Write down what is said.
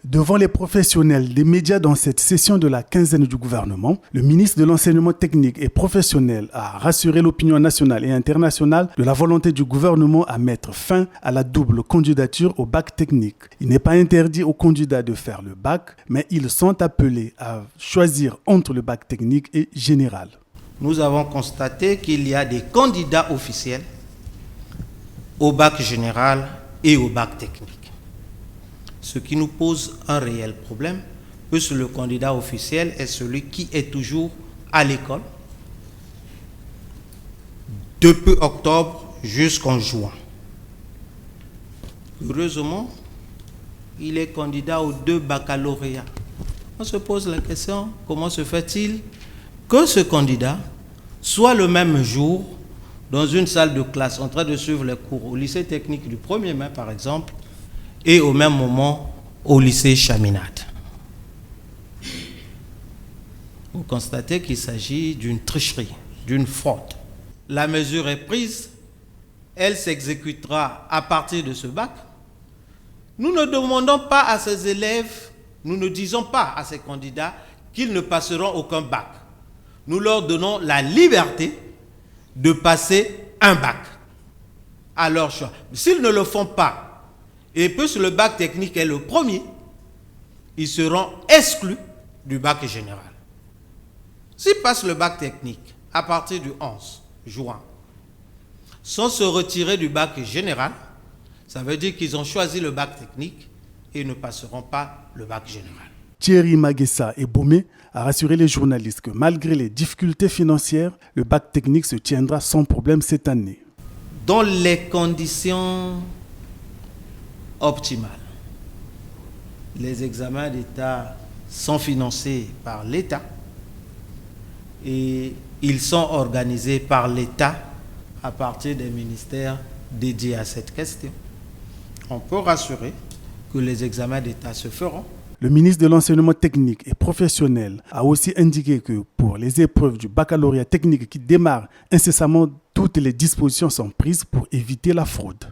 Devant les professionnels des médias dans cette session de la quinzaine du gouvernement, le ministre de l'Enseignement technique et professionnel a rassuré l'opinion nationale et internationale de la volonté du gouvernement à mettre fin à la double candidature au bac technique. Il n'est pas interdit aux candidats de faire le bac, mais ils sont appelés à choisir entre le bac technique et général. Nous avons constaté qu'il y a des candidats officiels au bac général et au bac technique. Ce qui nous pose un réel problème, puisque le candidat officiel est celui qui est toujours à l'école depuis octobre jusqu'en juin. Heureusement, il est candidat aux 2 baccalauréats. On se pose la question, comment se fait-il que ce candidat soit le même jour dans une salle de classe en train de suivre les cours au lycée technique du 1er mai par exemple, et au même moment au lycée Chaminade. Vous constatez qu'il s'agit d'une tricherie, d'une fraude. La mesure est prise, elle s'exécutera à partir de ce bac. Nous ne demandons pas à ces élèves, nous ne disons pas à ces candidats qu'ils ne passeront aucun bac. Nous leur donnons la liberté de passer un bac à leur choix. S'ils ne le font pas, et puisque le bac technique est le premier, ils seront exclus du bac général. S'ils passent le bac technique à partir du 11 juin, sans se retirer du bac général, ça veut dire qu'ils ont choisi le bac technique et ne passeront pas le bac général. Thierry Maguessa et Bomé a rassuré les journalistes que malgré les difficultés financières, le bac technique se tiendra sans problème cette année. Dans les conditions optimales, les examens d'État sont financés par l'État et ils sont organisés par l'État à partir des ministères dédiés à cette question. On peut rassurer que les examens d'État se feront. Le ministre de l'Enseignement technique et professionnel a aussi indiqué que pour les épreuves du baccalauréat technique qui démarrent incessamment, toutes les dispositions sont prises pour éviter la fraude.